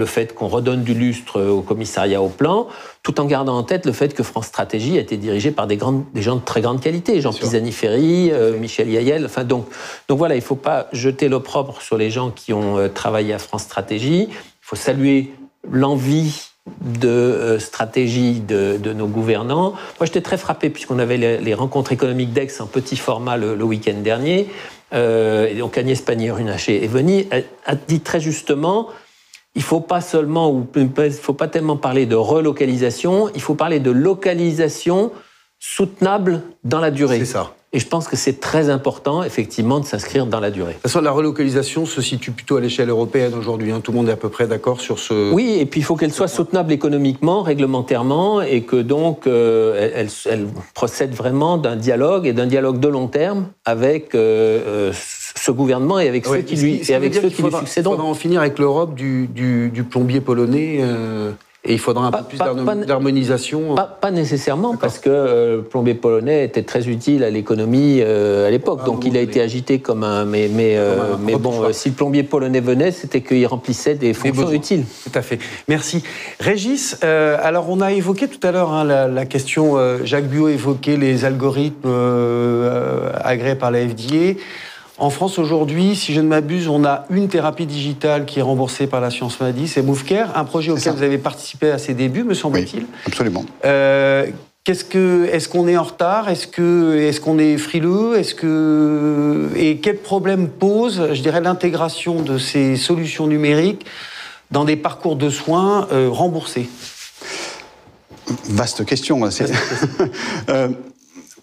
fait qu'on redonne du lustre au commissariat au plan, tout en gardant en tête le fait que France Stratégie a été dirigée par des gens de très grande qualité, Jean Pisani-Ferry, Michel Yael. Enfin, donc voilà, il ne faut pas jeter l'opprobre sur les gens qui ont travaillé à France Stratégie. Il faut saluer l'envie de stratégie de nos gouvernants. Moi, j'étais très frappé, puisqu'on avait les rencontres économiques d'Aix en petit format le week-end dernier. Et donc Agnès Pannier-Runacher est venue, a dit très justement, il ne faut pas tellement parler de relocalisation, il faut parler de localisation soutenable dans la durée. C'est ça. Et je pense que c'est très important, effectivement, de s'inscrire dans la durée. De toute façon, la relocalisation se situe plutôt à l'échelle européenne aujourd'hui. Tout le monde est à peu près d'accord sur ce... Oui, et puis il faut qu'elle soit soutenable économiquement, réglementairement, et que donc elle procède vraiment d'un dialogue, et d'un dialogue de long terme avec ce gouvernement et avec ceux qui lui succéderont. Il faudra en finir avec l'Europe du plombier polonais... Et il faudra un peu plus d'harmonisation. Pas nécessairement, parce que le plombier polonais était très utile à l'économie à l'époque. Donc il a été agité comme un... Mais bon, si le plombier polonais venait, c'était qu'il remplissait des fonctions utiles. Tout à fait. Merci. Régis, alors on a évoqué tout à l'heure la question, Jacques Buot évoquait les algorithmes agréés par la FDA. En France, aujourd'hui, si je ne m'abuse, on a une thérapie digitale qui est remboursée par l'assurance maladie, c'est MoveCare, un projet auquel vous avez participé à ses débuts, me semble-t-il. Oui, absolument. Est-ce qu'on est en retard ? Est-ce qu'on est frileux ? Et quel problème pose, je dirais, l'intégration de ces solutions numériques dans des parcours de soins remboursés ? Vaste question.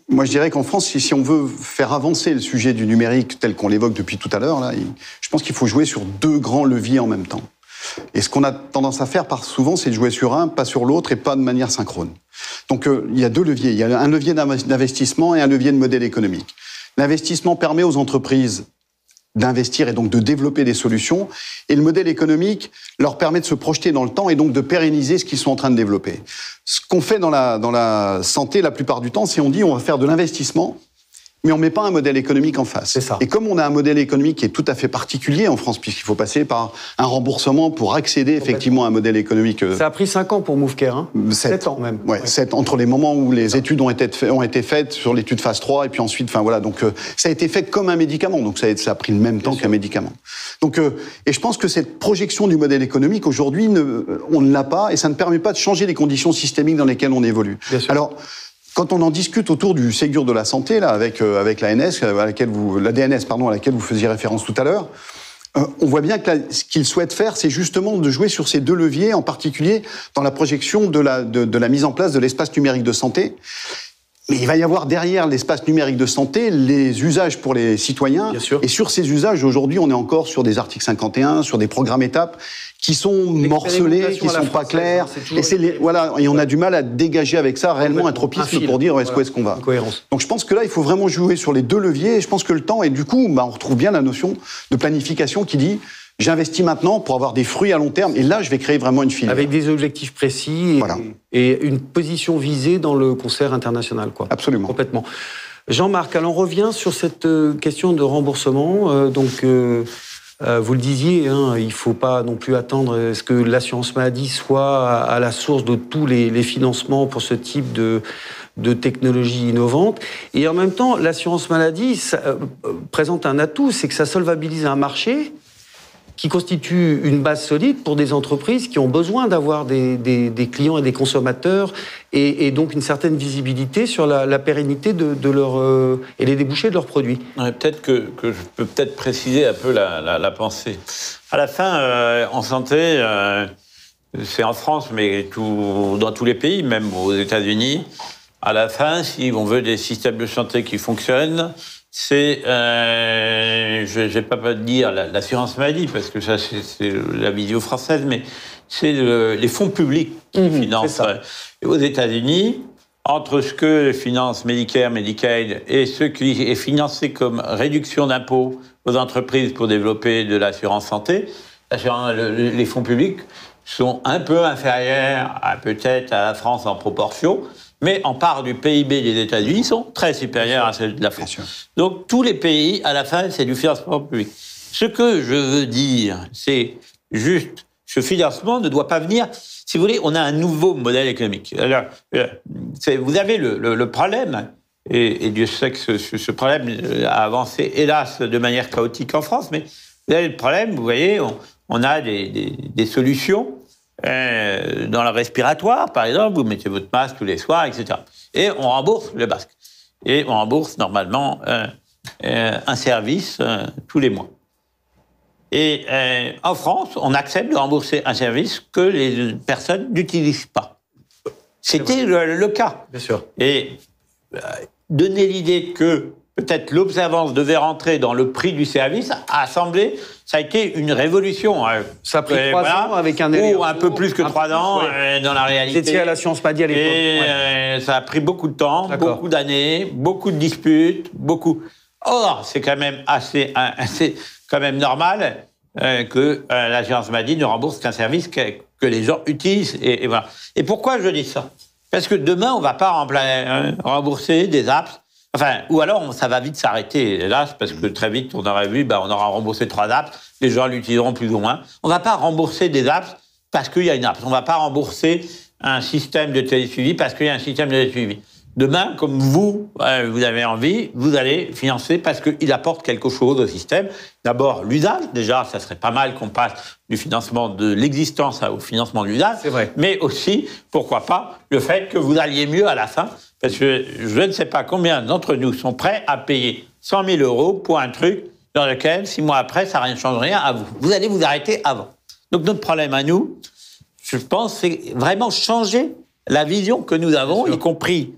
Moi, je dirais qu'en France, si on veut faire avancer le sujet du numérique tel qu'on l'évoque depuis tout à l'heure, je pense qu'il faut jouer sur deux grands leviers en même temps. Et ce qu'on a tendance à faire souvent, c'est de jouer sur un, pas sur l'autre, et pas de manière synchrone. Donc, il y a deux leviers. Il y a un levier d'investissement et un levier de modèle économique. L'investissement permet aux entreprises d'investir et donc de développer des solutions. Et le modèle économique leur permet de se projeter dans le temps et donc de pérenniser ce qu'ils sont en train de développer. Ce qu'on fait dans la santé la plupart du temps, c'est on dit on va faire de l'investissement, mais on ne met pas un modèle économique en face. C'est ça. Et comme on a un modèle économique qui est tout à fait particulier en France, puisqu'il faut passer par un remboursement pour accéder effectivement à un modèle économique... Ça a pris 5 ans pour MoveCare, 7 ans même. Ouais, 7 entre les moments où les études ont été faites sur l'étude phase 3, et puis ensuite, donc ça a été fait comme un médicament, donc ça a pris le même temps qu'un médicament. Donc, et je pense que cette projection du modèle économique, aujourd'hui, on ne l'a pas, et ça ne permet pas de changer les conditions systémiques dans lesquelles on évolue. Alors, quand on en discute autour du Ségur de la santé, là, avec l'ANS, la DNS, à laquelle vous faisiez référence tout à l'heure, on voit bien que ce qu'ils souhaitent faire, c'est justement de jouer sur ces deux leviers, en particulier dans la projection de la mise en place de l'espace numérique de santé. Mais il va y avoir derrière l'espace numérique de santé les usages pour les citoyens. Bien sûr. Et sur ces usages, aujourd'hui, on est encore sur des articles 51, sur des programmes étapes qui sont morcelés, qui sont pas clairs. Et on a du mal à dégager avec ça réellement un tropisme pour dire où est-ce qu'on va. Donc je pense que là, il faut vraiment jouer sur les deux leviers. Et je pense que le temps, et du coup, on retrouve bien la notion de planification qui dit j'investis maintenant pour avoir des fruits à long terme, et là, je vais créer vraiment une filière. Avec des objectifs précis et une position visée dans le concert international, quoi. Absolument. Complètement. Jean-Marc, alors on revient sur cette question de remboursement. Vous le disiez, il ne faut pas non plus attendre ce que l'assurance maladie soit à la source de tous les financements pour ce type de technologies innovantes. Et en même temps, l'assurance maladie présente un atout, c'est que ça solvabilise un marché qui constitue une base solide pour des entreprises qui ont besoin d'avoir des clients et des consommateurs et donc une certaine visibilité sur la pérennité de leur, et les débouchés de leurs produits. Ouais, peut-être que je peux peut-être préciser un peu la pensée. À la fin, en santé, c'est en France, mais dans tous les pays, même aux États-Unis, à la fin, si on veut des systèmes de santé qui fonctionnent, c'est, je ne vais pas dire l'assurance maladie, parce que ça, c'est la vision française, mais c'est les fonds publics qui financent. Aux États-Unis, entre ce que finance Medicare, Medicaid, et ce qui est financé comme réduction d'impôts aux entreprises pour développer de l'assurance santé, les fonds publics sont un peu inférieurs peut-être à la France en proportion, mais en part du PIB des États-Unis sont très supérieurs à celle de la France. Donc tous les pays, à la fin, c'est du financement public. Ce que je veux dire, c'est juste, ce financement ne doit pas venir... Si vous voulez, on a un nouveau modèle économique. Alors, vous avez le problème, et Dieu sait que ce problème a avancé, hélas, de manière chaotique en France, mais vous avez le problème, vous voyez, on a des solutions dans le respiratoire, par exemple, vous mettez votre masque tous les soirs, etc. Et on rembourse le masque. Et on rembourse normalement un service tous les mois. Et en France, on accepte de rembourser un service que les personnes n'utilisent pas. C'était le cas. Bien sûr. Et donner l'idée que peut-être l'observance devait rentrer dans le prix du service a semblé, ça a été une révolution. Ça a pris 3 ans avec un élément. Ou un peu plus que 3 ans dans la réalité. Vous étiez à l'assurance maladie à l'époque. Et ça a pris beaucoup de temps, beaucoup d'années, beaucoup de disputes, Or, c'est quand même assez quand même normal que l'assurance maladie ne rembourse qu'un service que les gens utilisent. Et voilà. Et pourquoi je dis ça? Parce que demain, on ne va pas rembourser des apps. Enfin, ou alors, ça va vite s'arrêter, hélas, parce que très vite, on aurait vu, on aura remboursé 3 apps, les gens l'utiliseront plus ou moins. On ne va pas rembourser des apps parce qu'il y a une app. On ne va pas rembourser un système de télésuivi parce qu'il y a un système de télésuivi. Demain, comme vous avez envie, vous allez financer parce qu'il apporte quelque chose au système. D'abord, l'usage. Déjà, ça serait pas mal qu'on passe du financement de l'existence au financement de l'usage. C'est vrai. Mais aussi, pourquoi pas, le fait que vous alliez mieux à la fin. Parce que je ne sais pas combien d'entre nous sont prêts à payer 100 000 € pour un truc dans lequel, 6 mois après, ça ne change rien à vous. Vous allez vous arrêter avant. Donc, notre problème à nous, je pense, c'est vraiment changer la vision que nous avons, y compris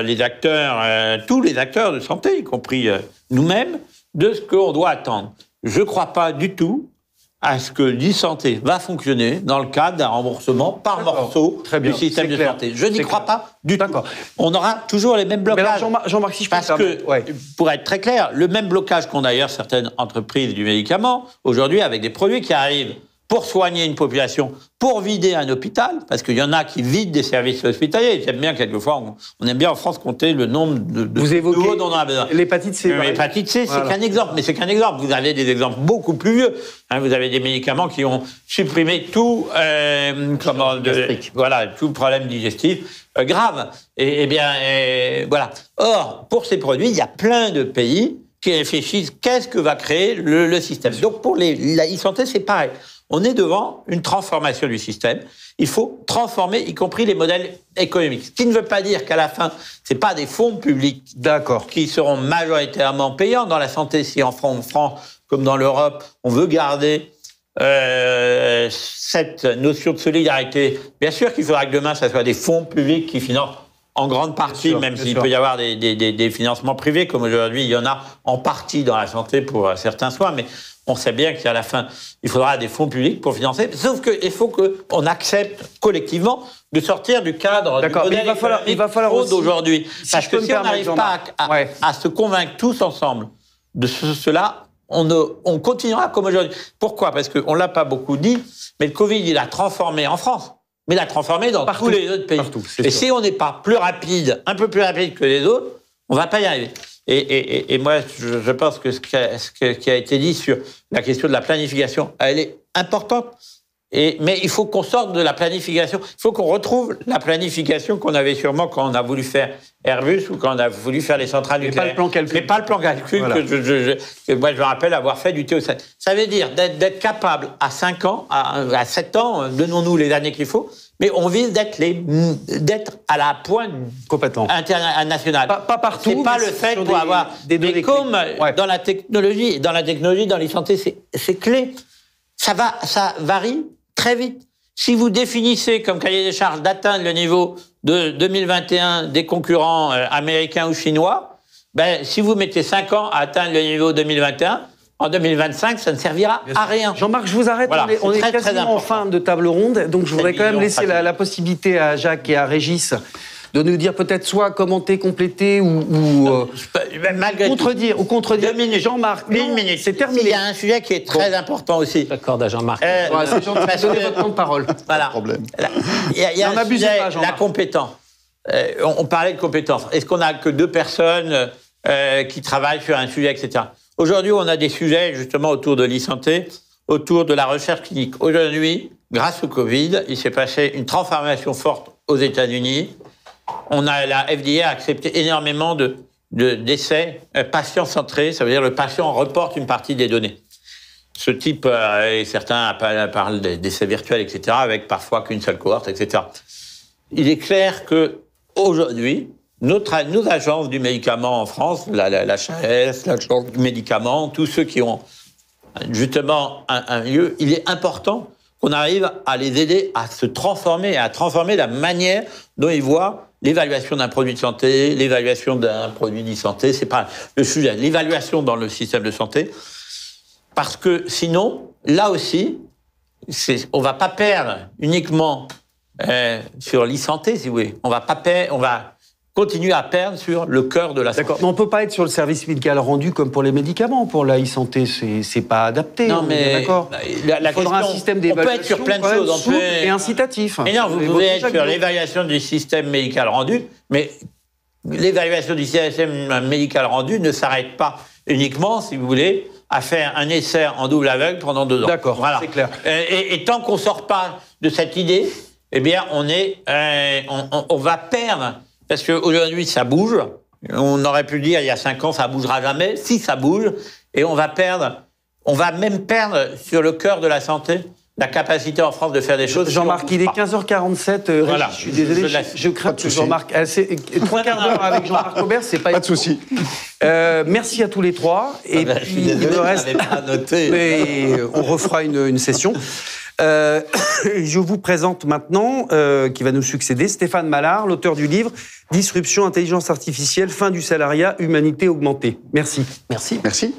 les acteurs, tous les acteurs de santé, y compris nous-mêmes, de ce qu'on doit attendre. Je ne crois pas du tout à ce que l'e-santé va fonctionner dans le cadre d'un remboursement par morceau du système de santé. Je n'y crois pas du tout. On aura toujours les mêmes blocages. Mais Jean-Marc, si je peux parce que, pour être très clair, le même blocage qu'ont d'ailleurs certaines entreprises du médicament, aujourd'hui, avec des produits qui arrivent pour soigner une population, pour vider un hôpital, parce qu'il y en a qui vident des services hospitaliers. J'aime bien, quelquefois, on aime bien en France compter le nombre de vous évoquez nouveaux dont on a besoin. L'hépatite C. L'hépatite C, c'est qu'un exemple, mais c'est qu'un exemple. Vous avez des exemples beaucoup plus vieux. Vous avez des médicaments qui ont supprimé tout, tout problème digestif grave. Voilà. Or, pour ces produits, il y a plein de pays qui réfléchissent qu'est-ce que va créer le système. Donc, pour la e-santé, c'est pareil. On est devant une transformation du système. Il faut transformer, y compris les modèles économiques. Ce qui ne veut pas dire qu'à la fin, c'est pas des fonds publics qui seront majoritairement payants dans la santé. Si en France, comme dans l'Europe, on veut garder cette notion de solidarité, bien sûr qu'il faudra que demain, ça soit des fonds publics qui financent en grande partie, même s'il peut y avoir des financements privés, comme aujourd'hui, il y en a en partie dans la santé pour certains soins, mais on sait bien qu'à la fin, il faudra des fonds publics pour financer. Sauf qu'il faut qu'on accepte collectivement de sortir du cadre du modèle il va falloir d'aujourd'hui. Parce que si on n'arrive pas à se convaincre tous ensemble de cela, on continuera comme aujourd'hui. Pourquoi? Parce qu'on ne l'a pas beaucoup dit, mais le Covid, il a transformé en France. Mais il a transformé dans tous les autres pays. Et si on n'est pas plus rapide, un peu plus rapide que les autres, on ne va pas y arriver. Et moi, je pense que ce qui a été dit sur la question de la planification, elle est importante. Mais il faut qu'on sorte de la planification. Il faut qu'on retrouve la planification qu'on avait sûrement quand on a voulu faire Airbus ou quand on a voulu faire les centrales nucléaires. Mais pas le plan calcul voilà. que moi, je me rappelle avoir fait du TO7. Ça veut dire d'être capable à 5 ans, à 7 ans, donnons-nous les années qu'il faut, mais on vise d'être à la pointe internationale. Pas partout. C'est pas le fait pour avoir des comme dans la technologie, dans les santé, c'est clé. Ça varie très vite. Si vous définissez comme cahier des charges d'atteindre le niveau de 2021 des concurrents américains ou chinois, ben, si vous mettez 5 ans à atteindre le niveau 2021, en 2025, ça ne servira à rien. Jean-Marc, je vous arrête. Voilà, on est très, quasiment en fin de table ronde, donc je voudrais quand même laisser la possibilité à Jacques et à Régis de nous dire peut-être soit commenter, compléter ou contredire. 2 minutes. Jean-Marc, 1 minute. C'est terminé. Il y a un sujet qui est très important aussi. J'accorde à Jean-Marc. C'est gentil de donner votre temps de parole. Voilà. Problème. Il y a un abusez sujet, pas, Jean-Marc. la compétence. On parlait de compétences. Est-ce qu'on n'a que 2 personnes qui travaillent sur un sujet, etc. Aujourd'hui, on a des sujets justement autour de l'e-santé, autour de la recherche clinique. Aujourd'hui, grâce au Covid, il s'est passé une transformation forte aux États-Unis. La FDA a accepté énormément d'essais patients centrés. Ça veut dire que le patient reporte une partie des données. Ce type, et certains parlent d'essais virtuels, etc., avec parfois qu'une seule cohorte, etc. Il est clair que aujourd'hui, nos agences du médicament en France, l'HAS, l'agence du médicament, tous ceux qui ont justement un lieu, il est important qu'on arrive à les aider à se transformer, à transformer la manière dont ils voient l'évaluation d'un produit de santé, l'évaluation d'un produit d'e-santé, c'est pas le sujet, l'évaluation dans le système de santé, parce que sinon, là aussi, on va pas perdre uniquement sur l'e-santé, si vous voulez. On va continuer à perdre sur le cœur de la santé. D'accord, mais on ne peut pas être sur le service médical rendu comme pour les médicaments. Pour la e-santé, c'est pas adapté. Non, mais d'accord. Il faudra un système d'évaluation. On peut être sur plein de choses. Et incitatif. Mais non, vous pouvez être sur l'évaluation du système médical rendu, mais l'évaluation du système médical rendu ne s'arrête pas uniquement, si vous voulez, à faire un essai en double aveugle pendant 2 ans. D'accord, voilà. C'est clair. Et tant qu'on ne sort pas de cette idée, eh bien, on va perdre. Parce qu'aujourd'hui, ça bouge. On aurait pu dire, il y a 5 ans, ça ne bougera jamais. Si, ça bouge. Et on va même perdre sur le cœur de la santé la capacité en France de faire des choses. Jean-Marc, il est 15h47. Voilà. Je suis désolé, je crains que Jean-Marc... 3 quarts d'heure avec Jean-Marc Aubert, c'est pas... Pas de souci. Merci à tous les 3. Et je suis désolé, il me reste... je n'avais pas noté. Mais on refera une session. Je vous présente maintenant, qui va nous succéder, Stéphane Mallard, l'auteur du livre « Disruption, intelligence artificielle, fin du salariat, humanité augmentée ». Merci. Merci. Merci.